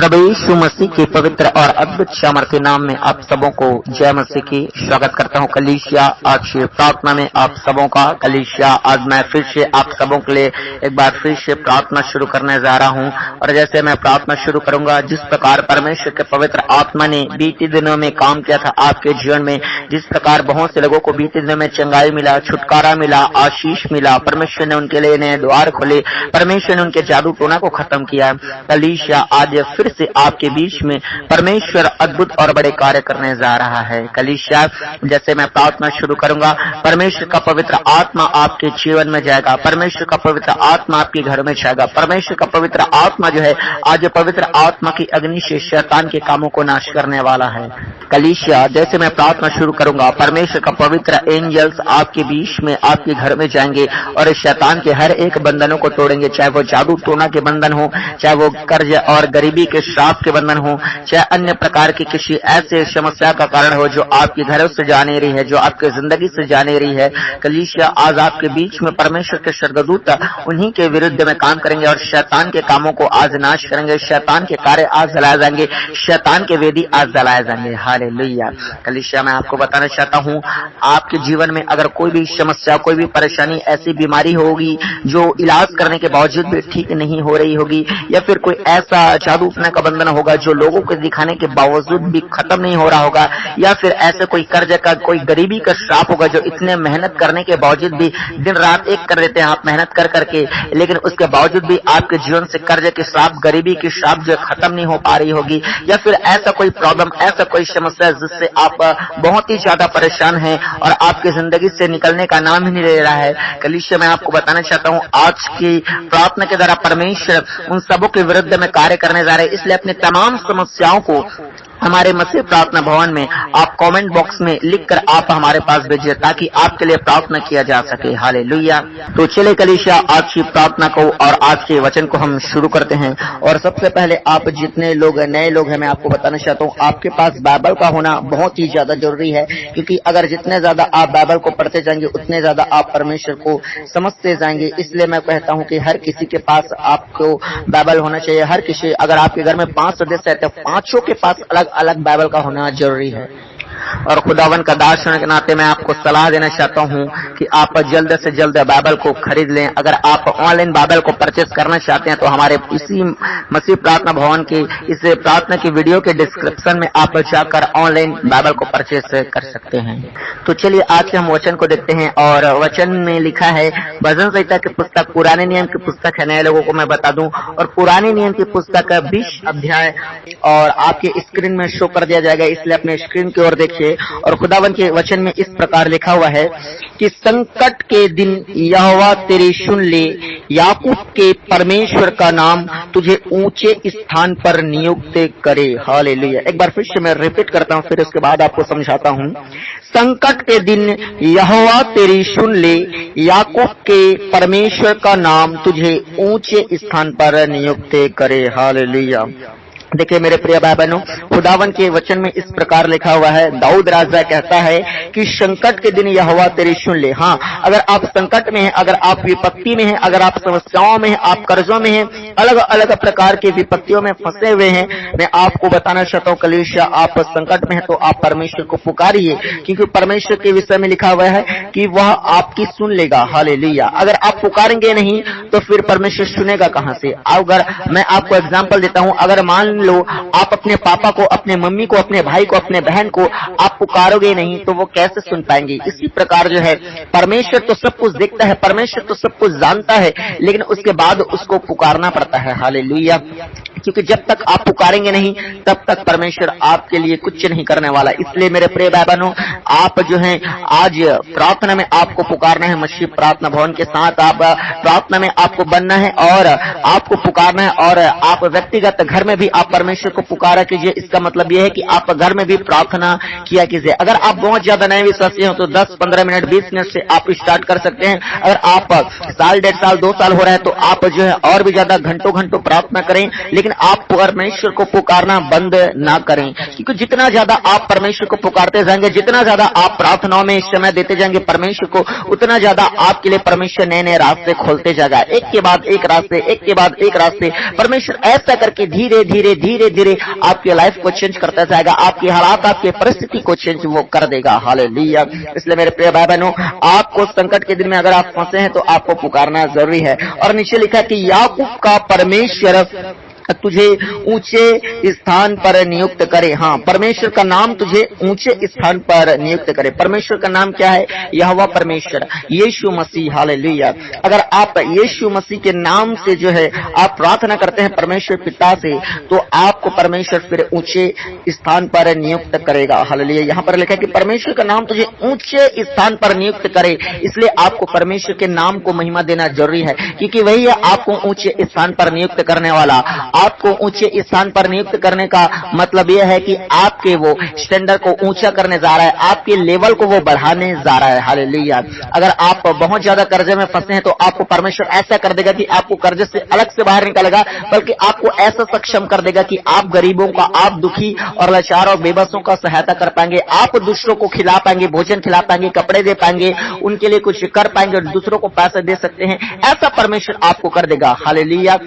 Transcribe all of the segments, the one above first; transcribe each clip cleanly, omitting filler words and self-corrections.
प्रभु यीशु मसीह के पवित्र और अद्भुत सामर्थ्य नाम में आप सबों को जय मसीह की स्वागत करता हूँ। कलीसिया आज प्रार्थना में आप सबों का कलीसिया आज मैं फिर से आप सबों के लिए एक बार फिर से प्रार्थना शुरू करने जा रहा हूँ। और जैसे मैं प्रार्थना शुरू करूंगा, जिस प्रकार परमेश्वर के पवित्र आत्मा ने बीते दिनों में काम किया था आपके जीवन में, जिस प्रकार बहुत से लोगों को बीते दिनों में चंगाई मिला, छुटकारा मिला, आशीष मिला, परमेश्वर ने उनके लिए नए द्वार खोले, परमेश्वर ने उनके जादू टोना को खत्म किया। कलीसिया आज फिर से आपके बीच में परमेश्वर अद्भुत और बड़े कार्य करने जा रहा है। कलीसिया जैसे मैं प्रार्थना शुरू करूंगा, परमेश्वर का पवित्र आत्मा आपके जीवन में जाएगा, परमेश्वर का पवित्र आत्मा आपके घर में जाएगा, परमेश्वर का पवित्र आत्मा जो है आज पवित्र आत्मा की अग्नि से शैतान के कामों को नाश करने वाला है। कलीसिया जैसे मैं प्रार्थना शुरू करूंगा, परमेश्वर का पवित्र एंजल्स आपके बीच में आपके घर में जाएंगे और शैतान के हर एक बंधनों को तोड़ेंगे, चाहे वो जादू टोना के बंधन हो, चाहे वो कर्ज और गरीबी के श्राप के बंधन हो, चाहे अन्य प्रकार की किसी ऐसे समस्या का कारण हो जो आपके घरों से जा नहीं रही है, जो आपके जिंदगी से जा नहीं रही है। कलीसिया आज आपके बीच में परमेश्वर के स्वर्गदूत उन्हीं के विरुद्ध में काम करेंगे और शैतान के कामों को आज नाश करेंगे, शैतान के कार्य आज जलाए जाएंगे, शैतान के वेदी आज जलाए जाएंगे। हालेलुया। कलीसिया मैं आपको बताना चाहता हूँ, आपके जीवन में अगर कोई भी समस्या, कोई भी परेशानी, ऐसी बीमारी होगी जो इलाज करने के बावजूद भी ठीक नहीं हो रही होगी, या फिर कोई ऐसा जादू टोना का बंधन होगा जो लोगों को दिखाने के बावजूद भी खत्म नहीं हो रहा होगा, या फिर ऐसे कोई कर्ज का, कोई गरीबी का श्राप होगा जो इतने मेहनत करने के बावजूद भी दिन रात एक कर देते हैं आप मेहनत कर करके, लेकिन उसके बावजूद भी आपके जीवन से कर्ज के श्राप, गरीबी की श्राप जो खत्म नहीं हो पा रही होगी, या फिर ऐसा कोई प्रॉब्लम, ऐसा कोई समस्या जिससे आप बहुत ही ज्यादा परेशान हैं और आपकी जिंदगी से निकलने का नाम ही नहीं ले रहा है। कलीसिया मैं आपको बताना चाहता हूँ, आज की प्रार्थना के द्वारा परमेश्वर उन सबों के विरुद्ध में कार्य करने जा रहे हैं। इसलिए अपने तमाम समस्याओं को हमारे मसीह प्रार्थना भवन में आप कमेंट बॉक्स में लिखकर आप हमारे पास भेजिए ताकि आपके लिए प्रार्थना किया जा सके। हालेलुया। तो चले कलीसिया आज की प्रार्थना को और आज के वचन को हम शुरू करते हैं। और सबसे पहले आप जितने लोग नए लोग हैं, मैं आपको बताना चाहता हूँ, आपके पास बाइबल का होना बहुत ही ज्यादा जरूरी है, क्योंकि अगर जितने ज्यादा आप बाइबल को पढ़ते जाएंगे उतने ज्यादा आप परमेश्वर को समझते जाएंगे। इसलिए मैं कहता हूँ कि हर किसी के पास आपको बाइबल होना चाहिए। हर किसी, अगर आपके घर में 5 सदस्य है तो 5 के पास अलग अलग बाइबल का होना जरूरी है। और खुदावन का दास होने के नाते मैं आपको सलाह देना चाहता हूं कि आप जल्द से जल्द बाइबल को खरीद लें। अगर आप ऑनलाइन बाइबल को परचेस करना चाहते हैं तो हमारे इसी मसीह प्रार्थना भवन की इस प्रार्थना की वीडियो के डिस्क्रिप्शन में आप जाकर ऑनलाइन बाइबल को परचेस कर सकते हैं। तो चलिए आज के हम वचन को देखते हैं। और वचन में लिखा है, भजन संहिता की पुस्तक पुराने नियम की पुस्तक है, नए लोगों को मैं बता दूं, और पुराने नियम की पुस्तक 20 अध्याय और आपके स्क्रीन में शो कर दिया जाएगा, इसलिए अपने स्क्रीन की ओर देखिए। और खुदावन के वचन में इस प्रकार लिखा हुआ है कि संकट के दिन यहोवा तेरी सुन ले, याकूब के परमेश्वर का नाम तुझे ऊंचे स्थान पर नियुक्त करे। हालेलुया। एक बार फिर से मैं रिपीट करता हूँ, फिर उसके बाद आपको समझाता हूँ। संकट के दिन यहोवा तेरी सुन ले, याकूब के परमेश्वर का नाम तुझे ऊंचे स्थान पर नियुक्त करे। हालेलुया। देखिए मेरे प्रिय भाई बहनों, खुदावन के वचन में इस प्रकार लिखा हुआ है, दाऊद राजा कहता है कि संकट के दिन यहोवा तेरी सुन ले। हाँ, अगर आप संकट में हैं, अगर आप विपत्ति में हैं, अगर आप समस्याओं में हैं, आप कर्जों में हैं, अलग अलग प्रकार की विपत्तियों में फंसे हुए हैं, मैं आपको बताना चाहता हूँ कलीसिया, आप संकट में हैं तो आप परमेश्वर को पुकारिए, क्योंकि परमेश्वर के विषय में लिखा हुआ है कि वह आपकी सुन लेगा। हालेलुया। अगर आप पुकारेंगे नहीं तो फिर परमेश्वर सुनेगा कहाँ से? अगर मैं आपको एग्जाम्पल देता हूँ, अगर मान लो आप अपने पापा को, अपने मम्मी को, अपने भाई को, अपने बहन को आप पुकारोगे नहीं तो वो कैसे सुन पाएंगे? इसी प्रकार जो है परमेश्वर तो सब कुछ देखता है, परमेश्वर तो सब कुछ जानता है, लेकिन उसके बाद उसको पुकारना पड़ता है। हालेलुया। क्योंकि जब तक आप पुकारेंगे नहीं तब तक परमेश्वर आपके लिए कुछ नहीं करने वाला। इसलिए मेरे प्रिय भाई बहनों, आप जो हैं आज प्रार्थना में आपको पुकारना है, मसीह प्रार्थना भवन के साथ आप प्रार्थना में आपको बनना है और आपको पुकारना है। और आप व्यक्तिगत घर में भी आप परमेश्वर को पुकारा कीजिए। इसका मतलब यह है कि आप घर में भी प्रार्थना किया कीजिए। अगर आप बहुत ज्यादा नए विश्वासी हो तो 10-15 मिनट 20 मिनट से आप स्टार्ट कर सकते हैं। अगर आप साल, 1.5 साल, 2 साल हो रहा है तो आप जो है और भी ज्यादा घंटों प्रार्थना करें। लेकिन आप परमेश्वर को पुकारना बंद ना करें, क्योंकि जितना ज्यादा आप परमेश्वर को पुकारते जाएंगे, जितना ज्यादा आप प्रार्थनाओं में समय देते जाएंगे परमेश्वर को, उतना ज्यादा आपके लिए परमेश्वर नए नए रास्ते खोलते जाएगा। एक के बाद एक रास्ते, एक के बाद एक रास्ते परमेश्वर ऐसा करके धीरे धीरे धीरे धीरे आपकी लाइफ को चेंज करता जाएगा, आपकी हालात, आपकी परिस्थिति को चेंज वो कर देगा। हालेलुया। इसलिए मेरे प्रिय भाई बहनों, आपको संकट के दिन में अगर आप फंसे हैं तो आपको पुकारना जरूरी है। और नीचे लिखा है कि याकूब का परमेश्वर तुझे ऊंचे स्थान पर नियुक्त करे। हाँ, परमेश्वर का नाम तुझे ऊंचे स्थान पर नियुक्त करे। परमेश्वर का नाम क्या है? यहोवा परमेश्वर, यीशु मसीह। हालेलुया। अगर आप यीशु मसीह के नाम से जो है आप प्रार्थना करते हैं परमेश्वर पिता से, तो आपको परमेश्वर फिर ऊंचे स्थान पर नियुक्त करेगा। हालेलुया। यहाँ पर लिखा है कि परमेश्वर का नाम तुझे ऊंचे स्थान पर नियुक्त करे, इसलिए आपको परमेश्वर के नाम को महिमा देना जरूरी है, क्योंकि वही है आपको ऊंचे स्थान पर नियुक्त करने वाला। आपको ऊंचे स्थान पर नियुक्त करने का मतलब यह है कि आपके वो स्टैंडर्ड को ऊंचा करने जा रहा है, आपके लेवल को वो बढ़ाने जा रहा है। हालेलुया। अगर आप बहुत ज्यादा कर्जे में फंसे हैं तो आपको परमेश्वर ऐसा कर देगा कि आपको कर्जे से अलग से बाहर निकालेगा, बल्कि आपको ऐसा सक्षम कर देगा कि आप गरीबों का, आप दुखी और लाचार और बेबसों का सहायता कर पाएंगे, आप दूसरों को खिला पाएंगे, भोजन खिला पाएंगे, कपड़े दे पाएंगे, उनके लिए कुछ कर पाएंगे और दूसरों को पैसे दे सकते हैं। ऐसा परमेश्वर आपको कर देगा। हालेलुया।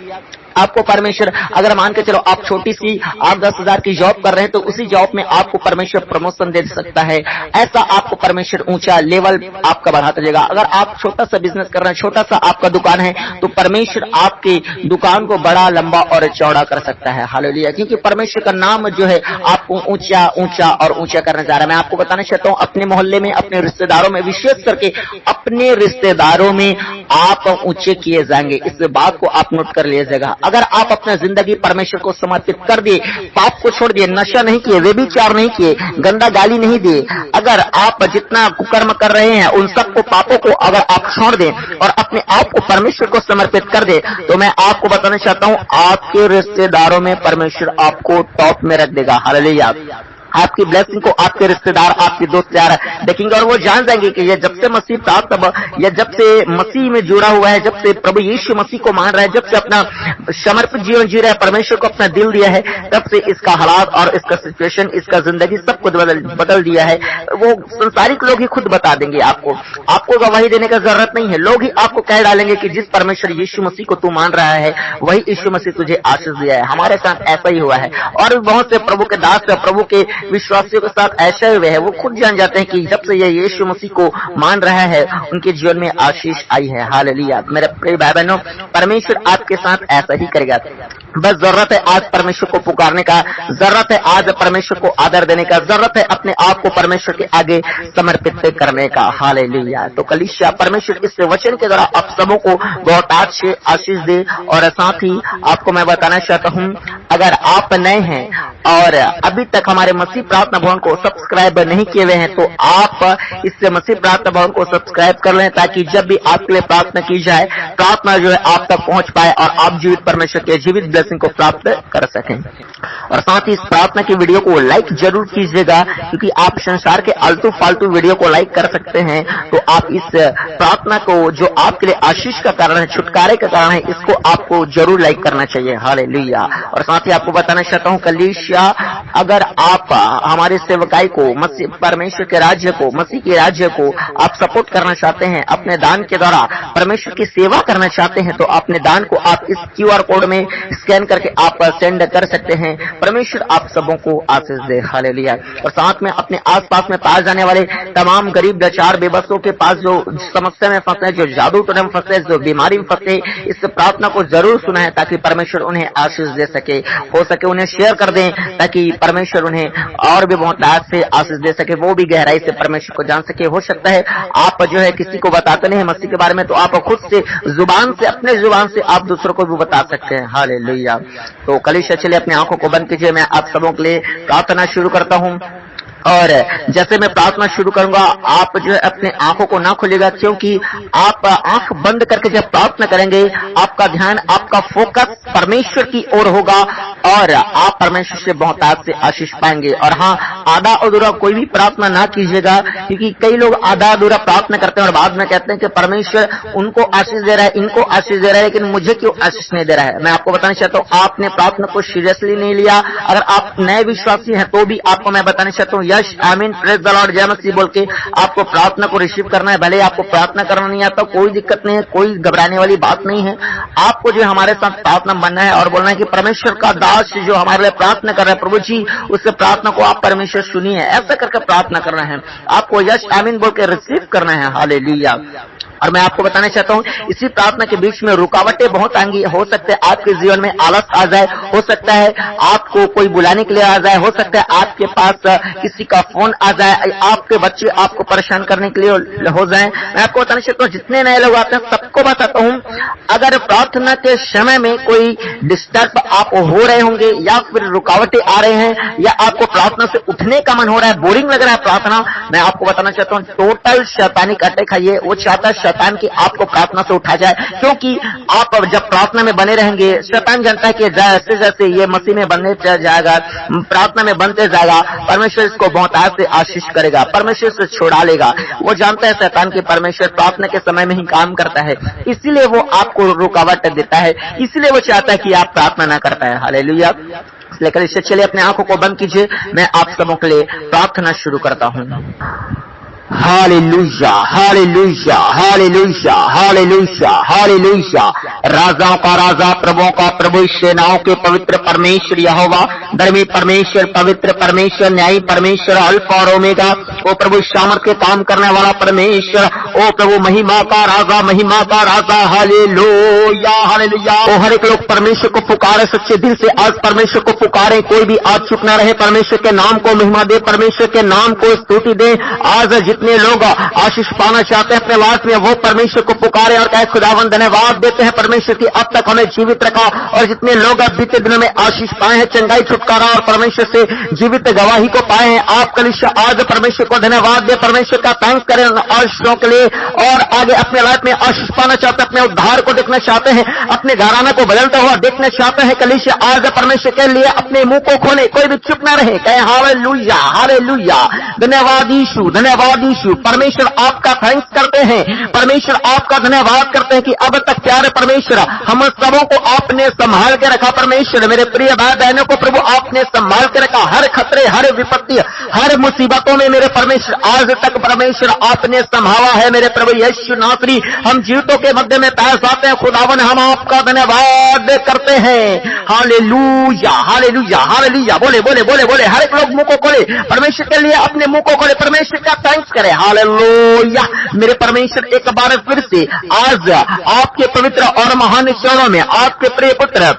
आपको परमेश्वर, अगर मान के चलो आप छोटी सी 8-10 हजार की जॉब कर रहे हैं तो उसी जॉब में आपको परमेश्वर प्रमोशन दे सकता है। ऐसा आपको परमेश्वर ऊंचा लेवल आपका बढ़ाता जाएगा। अगर आप छोटा सा बिजनेस कर रहे हैं, छोटा सा आपका दुकान है, तो परमेश्वर आपकी दुकान को बड़ा, लंबा और चौड़ा कर सकता है। हालेलुया। क्योंकि परमेश्वर का नाम जो है आपको ऊंचा ऊंचा और ऊंचा करने जा रहा है। मैं आपको बताना चाहता हूँ, अपने मोहल्ले में, अपने रिश्तेदारों में, विशेष करके अपने रिश्तेदारों में आप ऊंचे किए जाएंगे। इस बात को आप नोट कर लीजिएगा। अगर आप अपना जिंदगी परमेश्वर को समर्पित कर दिए, पाप को छोड़ दिए, नशा नहीं किए, व्यभिचार नहीं किए, गंदा गाली नहीं दिए, अगर आप जितना कुकर्म कर रहे हैं उन सबको, पापों को अगर आप छोड़ दें और अपने आप को परमेश्वर को समर्पित कर दे, तो मैं आपको बताना चाहता हूं, आपके रिश्तेदारों में परमेश्वर आपको टॉप में रख देगा। हालेलुया। आपकी ब्लेसिंग को आपके रिश्तेदार, आपके दोस्त यार देखेंगे और वो जान जाएंगे कि ये जब से मसीह प्राप्त, या जब से मसीह में जुड़ा हुआ है, जब से प्रभु यीशु मसीह को मान रहा है, जब से अपना समर्पित जीवन जी रहा है, परमेश्वर को अपना दिल दिया है, तब से इसका हालात और इसका सिचुएशन, इसका जिंदगी सब कुछ बदल दिया है। वो संसारिक लोग ही खुद बता देंगे आपको गवाही देने का जरूरत नहीं है। लोग ही आपको कह डालेंगे कि जिस परमेश्वर यीशु मसीह को तू मान रहा है वही यीशु मसीह तुझे आशीष दिया है। हमारे साथ ऐसा ही हुआ है और बहुत से प्रभु के दास, प्रभु के विश्वासियों के साथ ऐसा हुए है, वो खुद जान जाते हैं कि जब से ये यीशु मसीह को मान रहा है उनके जीवन में आशीष आई है। हालेलुया। मेरे प्रिय भाई बहनों, परमेश्वर आपके साथ ऐसा ही करेगा। बस जरूरत है आज परमेश्वर को पुकारने का, जरूरत है आज परमेश्वर को आदर देने का, जरूरत है अपने आप को परमेश्वर के आगे समर्पित करने का। हालेलुया। तो कलीसिया, परमेश्वर इस वचन के द्वारा आप सबों को बहुत अच्छे आशीष दे। और साथ ही आपको मैं बताना चाहता हूँ, अगर आप नए हैं और अभी तक हमारे मसीह प्रार्थना भवन को सब्सक्राइब नहीं किए हुए हैं, तो आप इससे मसीह प्रार्थना भवन को सब्सक्राइब कर लें, ताकि जब भी आपके लिए प्रार्थना की जाए, प्रार्थना जो है आप तक पहुंच पाए और आप जीवित परमेश्वर के जीवित ब्लेसिंग को प्राप्त कर सकें। और साथ ही इस प्रार्थना की वीडियो को लाइक जरूर कीजिएगा, क्योंकि आप संसार के आलतू फालतू वीडियो को लाइक कर सकते हैं, तो आप इस प्रार्थना को, जो आपके लिए आशीष का कारण है, छुटकारे का कारण है, इसको आपको जरूर लाइक करना चाहिए। हालेलुया। और साथ ही आपको बताना चाहता हूँ कलीसिया, अगर आप हमारे सेवकाई को, मसीह परमेश्वर के राज्य को, मसीह के राज्य को आप सपोर्ट करना चाहते हैं, अपने दान के द्वारा परमेश्वर की सेवा करना चाहते हैं, तो अपने दान को आप इस QR कोड में स्कैन करके आप सेंड कर सकते हैं। परमेश्वर आप सबों को आशीष दे। हालेलुया। और साथ में अपने आसपास में पाए जाने वाले तमाम गरीब, लाचार, बेबसों के पास जो समस्या में फंसे, जो जादू टोने में फंसे, जो बीमारी में फंसे, इस प्रार्थना को जरूर सुना है, ताकि परमेश्वर उन्हें आशीष दे सके। हो सके उन्हें शेयर कर दें, ताकि परमेश्वर उन्हें और भी बहुत लाभ से आशीष दे सके, वो भी गहराई से परमेश्वर को जान सके। हो सकता है आप जो है किसी को बताते नहीं मसीह के बारे में, तो आप खुद से जुबान से, अपने जुबान से आप दूसरों को भी बता सकते हैं। हालेलुया। तो कलीसिया, चलिए अपनी आंखों को बंद कीजिए, मैं आप सबों के लिए प्रार्थना शुरू करता हूँ। और जैसे मैं प्रार्थना शुरू करूंगा, आप जो है अपने आंखों को ना खोलिएगा, क्योंकि आप आंख बंद करके जब प्रार्थना करेंगे, आपका ध्यान, आपका फोकस परमेश्वर की ओर होगा और आप परमेश्वर से बहुतायत से आशीष पाएंगे। और हाँ, आधा अधूरा कोई भी प्रार्थना ना कीजिएगा, क्योंकि कई लोग आधा अधूरा प्रार्थना करते हैं और बाद में कहते हैं कि परमेश्वर उनको आशीष दे रहा है, इनको आशीष दे रहा है, लेकिन मुझे क्यों आशीष नहीं दे रहा है। मैं आपको बताना चाहता हूँ, आपने प्रार्थना को सीरियसली नहीं लिया। अगर आप नए विश्वासी हैं तो भी आपको मैं बताना चाहता हूँ, यश आमीन प्रेज द लॉर्ड जय मसीह बोल के आपको प्रार्थना को रिसीव करना है। भले आपको प्रार्थना करना नहीं आता, कोई दिक्कत नहीं है, कोई घबराने वाली बात नहीं है। आपको जो हमारे साथ प्रार्थना बनना है और बोलना है कि परमेश्वर का दास जो हमारे लिए प्रार्थना कर रहा है, प्रभु जी उससे प्रार्थना को आप परमेश्वर सुनिए, ऐसा करके प्रार्थना करना है। आपको यश आमीन बोल के रिसीव करना है। हालेलुया। और मैं आपको बताना चाहता हूँ, इसी प्रार्थना के बीच में रुकावटें बहुत आएंगी। हो सकता है आपके जीवन में आलस आ जाए, हो सकता है आपको कोई बुलाने के लिए आ जाए, हो सकता है आपके पास किसी का फोन आ जाए, आपके बच्चे आपको परेशान करने के लिए हो जाए। मैं आपको बताना चाहता हूँ, जितने नए लोग आते हैं सबको बताता हूँ, अगर प्रार्थना के समय में कोई डिस्टर्ब आप हो रहे होंगे या फिर रुकावटें आ रहे हैं या आपको प्रार्थना से उठने का मन हो रहा है, बोरिंग लग रहा है प्रार्थना, मैं आपको बताना चाहता हूँ, टोटल शैतानिक अटैक है ये। वो चाहता है शैतान की आपको प्रार्थना से उठा जाए, क्योंकि आप जब प्रार्थना में बने रहेंगे, शैतान जानता है कि जैसे जैसे ये मसीह में बनने जाएगा, प्रार्थना में बनते जाएगा, परमेश्वर इसको बहुतायत से आशीष करेगा, परमेश्वर से छुड़ा लेगा। वो जानता है शैतान की परमेश्वर प्रार्थना के समय में ही काम करता है, इसीलिए वो आपको रुकावट देता है, इसीलिए वो चाहता है कि आप प्रार्थना ना कर पाए। हालेलुया। लेकर इससे चलिए अपने आंखों को बंद कीजिए, मैं आप सबों के लिए प्रार्थना शुरू करता हूँ। Hallelujah, hallelujah, hallelujah, hallelujah, hallelujah. राजाओं का राजा, प्रभुओं का प्रभु, सेनाओं के पवित्र परमेश्वर यहोवा, धर्मी परमेश्वर, पवित्र परमेश्वर, न्यायी परमेश्वर, अल्फा और ओमेगा, ओ प्रभु सामर्थ्य काम करने वाला परमेश्वर, ओ प्रभु महिमा का राजा, महिमा का राजा। Hallelujah, hallelujah. ओ हर एक लोग परमेश्वर को पुकारे सच्चे दिल से, आज परमेश्वर को पुकारे, कोई भी आज चुप न रहे, परमेश्वर के नाम को महिमा दे, परमेश्वर के नाम को स्तुति दे। आज जितने लोग आशीष पाना चाहते हैं अपने लाइफ में, वो परमेश्वर को पुकारे और कहे खुदावंद धन्यवाद देते हैं परमेश्वर की अब तक हमें जीवित रखा। और जितने लोग अब बीते दिनों में आशीष पाए हैं, चंगाई छुटकारा और परमेश्वर से जीवित गवाही को पाए हैं, आप कलीसिया आज परमेश्वर को धन्यवाद दे, परमेश्वर का थैंक्स करें आशीषों के लिए। और आगे अपने लाइफ में आशीष पाना चाहते हैं, अपने उद्धार को देखना चाहते हैं, अपने घराना को बदलता हुआ देखना चाहते हैं, कलीसिया आज परमेश्वर के लिए अपने मुंह को खोले, कोई भी चुप न रहे, कहे हालेलुया, हालेलुया, धन्यवाद यीशु, धन्यवाद यीशु। परमेश्वर आपका थैंक्स करते हैं, परमेश्वर आपका धन्यवाद करते हैं कि अब तक प्यारे परमेश्वर हम सबों को आपने संभाल के रखा। परमेश्वर मेरे प्रिय भाई बहनों को प्रभु आपने संभाल के रखा, हर खतरे, हर विपत्ति, हर मुसीबतों में मेरे परमेश्वर आज तक परमेश्वर आपने संभाला है। मेरे प्रभु यीशु नासरी, हम जीवितों के मध्य में पैर आते हैं, खुदावन हम आपका धन्यवाद करते हैं। Hallelujah, hallelujah, hallelujah. बोले बोले बोले बोले, हर एक लोग मुंह को खोले, परमेश्वर के लिए अपने मुंह को खोले, परमेश्वर का थैंक्स करें। हालेलुया। मेरे परमेश्वर एक बार फिर से आज आपके पवित्र और महान चरणों में आपके प्रिय पुत्र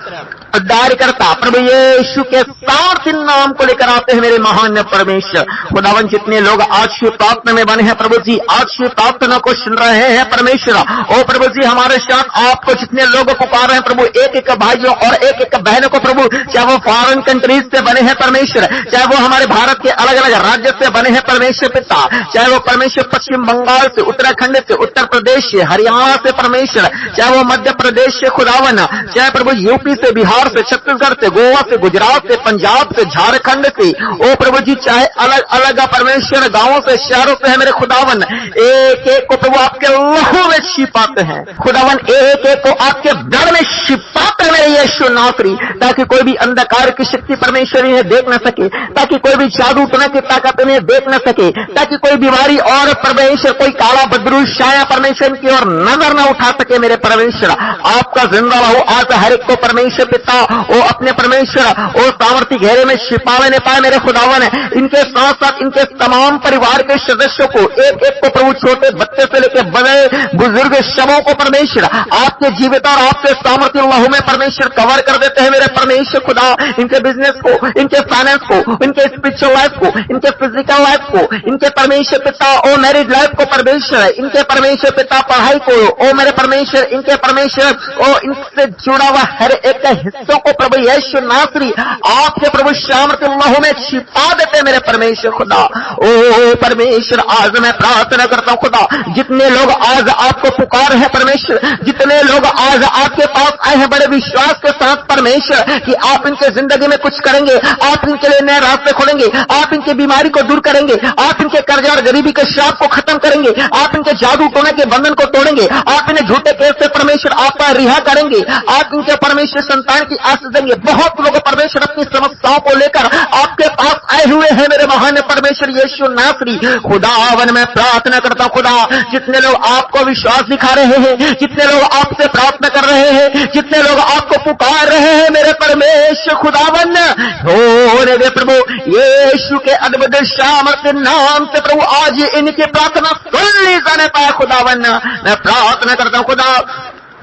उद्धार करता प्रभु यीशु के सामर्थ्य नाम को लेकर आते हैं। मेरे महान परमेश्वर खुदावन, जितने लोग आज की प्रार्थना में बने हैं प्रभु जी, आज की प्रार्थना को सुन रहे हैं परमेश्वर, ओ प्रभु जी हमारे साथ आपको जितने लोग पुकार रहे हैं प्रभु, एक एक भाइयों और एक एक बहनों को प्रभु, चाहे वो फॉरेन कंट्रीज से बने हैं परमेश्वर, चाहे वो हमारे भारत के अलग अलग राज्य से बने हैं परमेश्वर पिता, चाहे वो परमेश्वर पश्चिम बंगाल से, उत्तराखंड से, उत्तर प्रदेश से, हरियाणा से परमेश्वर, चाहे वो मध्य प्रदेश से खुदावन, चाहे प्रभु यूपी से, बिहार से, छत्तीसगढ़ से, गोवा से, गुजरात से, पंजाब से, झारखंड से, ओ प्रभु जी चाहे अलग अलग परमेश्वर गांवों से, शहरों से है मेरे खुदावन, एक एक को प्रभु आपके लहू में छिपाते हैं खुदावन, एक एक को आपके ब्लड में छिपाते हैं मेरे यीशु नासरी, ताकि कोई भी अंधकार की शक्ति परमेश्वर इन्हें देख न सके, ताकि कोई भी जादू टोने की ताकत इन्हें देख न सके, ताकि कोई बीमारी और परमेश्वर कोई काला बदरू छाया परमेश्वर की ओर नजर न उठा सके। मेरे परमेश्वर आपका जिंदा रहो, आज हर एक को परमेश्वर पिता वो अपने परमेश्वर वो सामर्थ्य घेरे में छिपावे नहीं पाए मेरे खुदावन। इनके साथ साथ इनके तमाम परिवार के सदस्यों को, एक एक को प्रभु, छोटे बच्चे से लेकर बड़े बुजुर्ग सबों को परमेश्वर आपके जीवित और आपके सामर्थ्य लहू में परमेश्वर कवर कर देते हैं मेरे परमेश्वर खुदा। इनके बिजनेस को, इनके फाइनेंस को, इनके स्पिरिचुअल लाइफ को, इनके फिजिकल लाइफ को, इनके परमेश्वर पिता ओ मैरिज लाइफ को परमेश्वर, इनके परमेश्वर पिता पढ़ाई को, ओ मेरे परमेश्वर इनके परमेश्वर ओ इनसे जुड़ा हुआ हर एक हिस्सों को प्रभु यीशु नासरी आपके प्रभु शामत लहू में छिपा देते मेरे परमेश्वर खुदा। ओ परमेश्वर, आज मैं प्रार्थना करता हूं खुदा, जितने लोग आज आपको पुकार है परमेश्वर, जितने लोग आज आपके पास आए हैं बड़े विश्वास के साथ परमेश्वर कि आप इनके जिंदगी में कुछ करेंगे, आप इनके लिए नए रास्ते खोलेंगे, आप इनकी बीमारी को दूर करेंगे, आप इनके कर्ज और गरीबी के श्राप को खत्म करेंगे, आप इनके जादू टोने के बंधन को तोड़ेंगे, आप इन्हें झूठे केस से परमेश्वर आप रिहा करेंगे, आप इनके परमेश्वर संतान की आशीष देंगे। बहुत लोग परमेश्वर अपनी समस्याओं को लेकर आपके पास आए हुए हैं मेरे महान परमेश्वर यीशु नासरी खुदावन। मैं प्रार्थना करता हूं खुदा, जितने लोग आपको विश्वास दिखा रहे हैं, जितने लोग आपसे प्रार्थना कर रहे हैं, जितने लोग आपको पुकार रहे हैं मेरे परमेश्वर खुदावन, हो रे प्रभु यीशु के अद्भुत सामर्थ्य नाम से प्रभु आज इनकी प्रार्थना सुन ली जाने पाए खुदावन। मैं प्रार्थना करता हूं खुदा,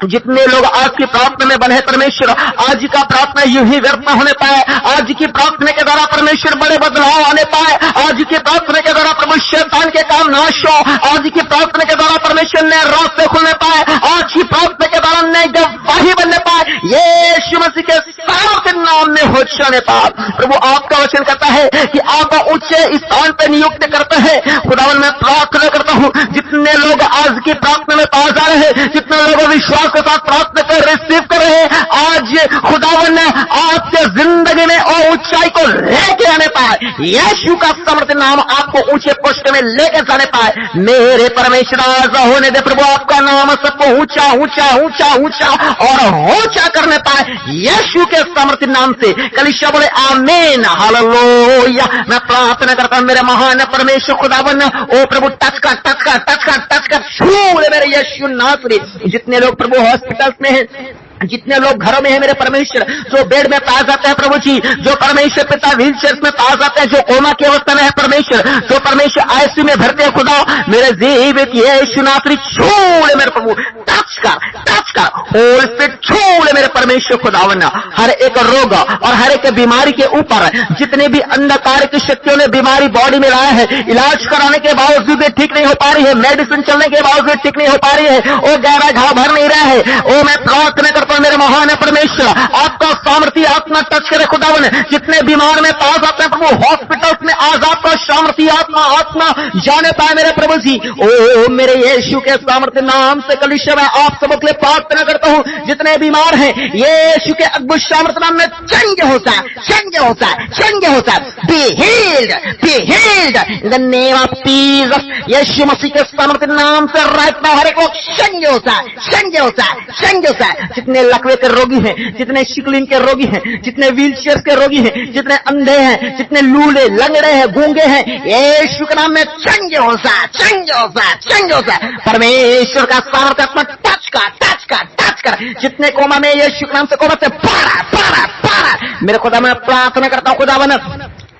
जितने लोग आज की प्रार्थना में बने परमेश्वर, आज का प्रार्थना यूं ही व्यर्थ न होने पाए, आज की प्रार्थना के द्वारा परमेश्वर बड़े बदलाव आने पाए, आज की प्रार्थना के द्वारा प्रभु शैतान के काम नाश हो, आज की प्रार्थना के द्वारा परमेश्वर नए रास्ते खुलने पाए, आज की प्रार्थना के द्वारा नए गवाही बनने पाए, यीशु मसीह के सामर्थ्य नाम में हो जाने पाए। प्रभु आपका वचन कहता है कि आप ऊंचे स्थान पर नियुक्त करते हैं खुदावन। मैं प्रार्थना करता हूं, जितने लोग आज की प्रार्थना में पास आ रहे हैं, जितने लोग विश्वास के साथ प्रार्थना कर रिसीव कर रहे हैं, आज खुदावन ने आपके जिंदगी में और ऊंचाई को लेके आने पाए, यीशु का समर्थ नाम आपको ऊंचे पोस्ट में लेके जाने पाए मेरे परमेश्वर। आज होने दे प्रभु आपका नाम सबको ऊंचा ऊंचा ऊंचा ऊंचा और ऊंचा करने पाए यीशु के समर्थ नाम से। कलीसिया बोले आमीन हालेलुया। मैं प्रार्थना करता हूं मेरे महान परमेश्वर खुदावन, ओ प्रभु टच कर टच कर टच कर टच कर छू ले मेरे यीशु नासरी। जितने लोग प्रभु हॉस्पिटल्स में हैं, जितने लोग घरों में हैं मेरे परमेश्वर, जो बेड में पास जाते हैं प्रभु जी, जो परमेश्वर पिता व्हील चेयर में पास जाते हैं, जो कोमा की अवस्था में है परमेश्वर, जो परमेश्वर आईसीयू में भरते हैं खुदा, मेरे जीवित यीशु नासरी छूले मेरे प्रभु, टच कर होल पे छूले मेरे परमेश्वर खुदावन। हर एक रोग और हर एक बीमारी के ऊपर जितने भी अंधकार की शक्तियों ने बीमारी बॉडी में लाया है, इलाज कराने के बावजूद भी ठीक नहीं हो पा रही है, मेडिसिन चलने के बावजूद ठीक नहीं हो पा रही है, वो गहरा घाव भर नहीं रहा है, ओ मैं प्रार्थना करता हूं मेरे महान परमेश्वर आपका सामर्थ्य आत्मा टच करे खुदावन। जितने बीमार में पास आते हैं प्रभु हॉस्पिटल्स में, आज आपका सामर्थ्य आत्मा जाने पाए मेरे प्रभु जी। ओ मेरे यीशु के सामर्थ्य नाम से कलीसिया में आप सबके लिए प्रार्थना करता हूं, जितने बीमार हैं यीशु के अद्भुत सामर्थ्य नाम में चंगे होता है, be healed in the name of Jesus. Yeshu Masih के सामर्थ्य नाम से राइट नाउ हर एक लोग चंगे होता है। जितने लकवे के रोगी हैं, जितने शिकलिन के रोगी हैं, जितने व्हील चेयर के रोगी हैं, जितने अंधे हैं, जितने लूले लंगड़े हैं, गूंगे हैं, यीशु के नाम में चंगे होता है। परमेश्वर का सामर्थ्य आत्मा टच कर जितने कोमा में यीशु के नाम से कोमा से पारा मेरे खुदा मैं प्रार्थना करता हूं खुदावन,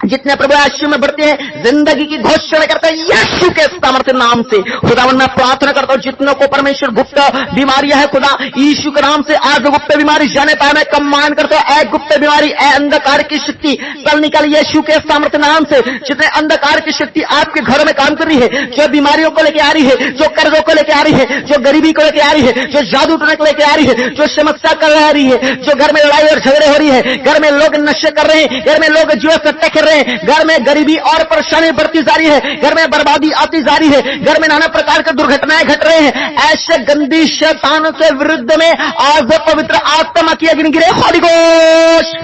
जितने प्रभु यीशु में बढ़ते हैं जिंदगी की घोषणा करते हैं यीशु के सामर्थ्य नाम से खुदावन। मैं प्रार्थना करता हूं जितनों को परमेश्वर गुप्त बीमारियां है खुदा, यीशु के नाम से आज गुप्त बीमारी जाने पाए मैं कमान करता हूं, ए गुप्त बीमारी, ए अंधकार की शक्ति कल निकल यीशु के सामर्थ्य नाम से। जितने अंधकार की शक्ति आपके घरों में काम कर रही है, जो बीमारियों को लेकर आ रही है, जो कर्जों को लेकर आ रही है, जो गरीबी को लेकर आ रही है, जो जादू टोने को लेकर आ रही है, जो समस्या कर रही है, जो घर में लड़ाई और झगड़े हो रही है, घर में लोग नशे कर रहे हैं, घर में लोग जुए सट्टे खेल रहे हैं, घर में गरीबी और परेशानी बढ़ती जा रही है, घर में बर्बादी आती जा रही है, घर में नाना प्रकार की दुर्घटनाएं घट रहे हैं, ऐसे गंदी शैतानों के विरुद्ध में आज पवित्र आत्मा की अग्नि गिरे, होली घोस्ट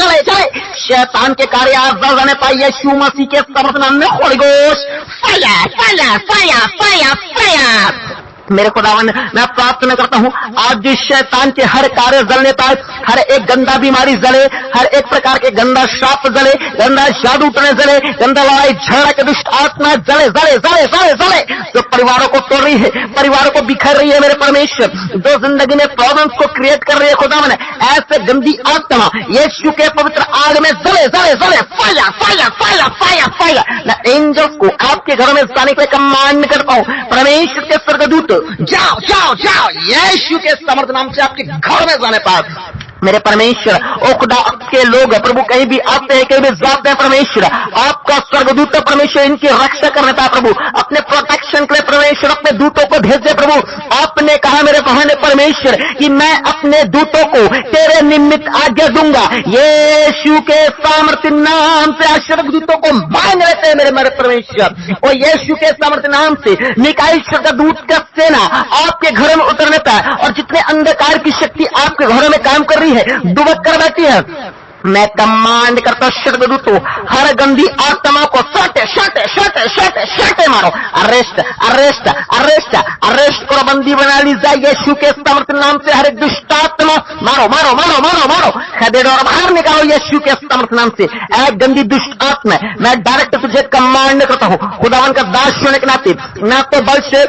चले शैतान के कार्य आज जाने पाए यीशु मसीह के समर्थ नाम में, होली घोस्ट फायर। मेरे खुदावन मैं प्रार्थना करता हूं आज जिस शैतान के हर कार्य जलने पाए, हर एक गंदा बीमारी जले, हर एक प्रकार के गंदा श्राप जले, गंदा जादू टने जले, गंदा लड़ाई झगड़ा के दुष्ट आत्मा जले जले जले जले जले, जो परिवारों को तोड़ रही है, परिवारों को बिखर रही है मेरे परमेश्वर, जो जिंदगी में प्रॉब्लम्स को क्रिएट कर रही है खुदावन, ऐसे गंदी आत्मा यीशु के पवित्र आग में जले जले जले, fire fire fire fire fire. मैं एंजल्स को आपके घरों में जाने के लिए कमांड करता हूं, परमेश्वर के स्वर्गदूत जाओ जाओ जाओ यीशु के समर्थ नाम से आपके घर में जाने पास। मेरे परमेश्वर। ओ खुदा, आपके लोग प्रभु कहीं भी आते हैं, कहीं भी जाते हैं परमेश्वर, आपका स्वर्गदूत परमेश्वर इनकी रक्षा करने पाए प्रभु, अपने प्रोटेक्शन के लिए परमेश्वर अपने दूतों को भेजे प्रभु। आपने कहा मेरे महान परमेश्वर कि मैं अपने दूतों को तेरे निमित्त आज्ञा दूंगा। यीशु के सामर्थ्य नाम से स्वर्गदूतों को मांग लेते हैं मेरे परमेश्वर, और यीशु के सामर्थ्य नाम से मिकाईल स्वर्गदूत का सेना आपके घरों में उतरने पाए, और जितने अंधकार की शक्ति आपके घरों में काम कर रही है, डुबक कर बैठी है, मैं कमांड करता स्वर्गदूतों, हर गंदी आत्मा को सटे सटे सटे सटे सटे मारो, अरेस्ट अरेस्ट अरेस्ट अरेस्ट करो, बंदी बना ली जाए यीशु के सामर्थ्य नाम से। हर एक दुष्ट आत्मा मारो मारो मारो मारो मारो, खदेड़ो और बाहर निकालो यीशु के सामर्थ्य नाम से। एक गंदी दुष्ट आत्मा मैं डायरेक्ट तुझे कमांड करता हूं खुदावन का दास होने के नाते, ना तो बल से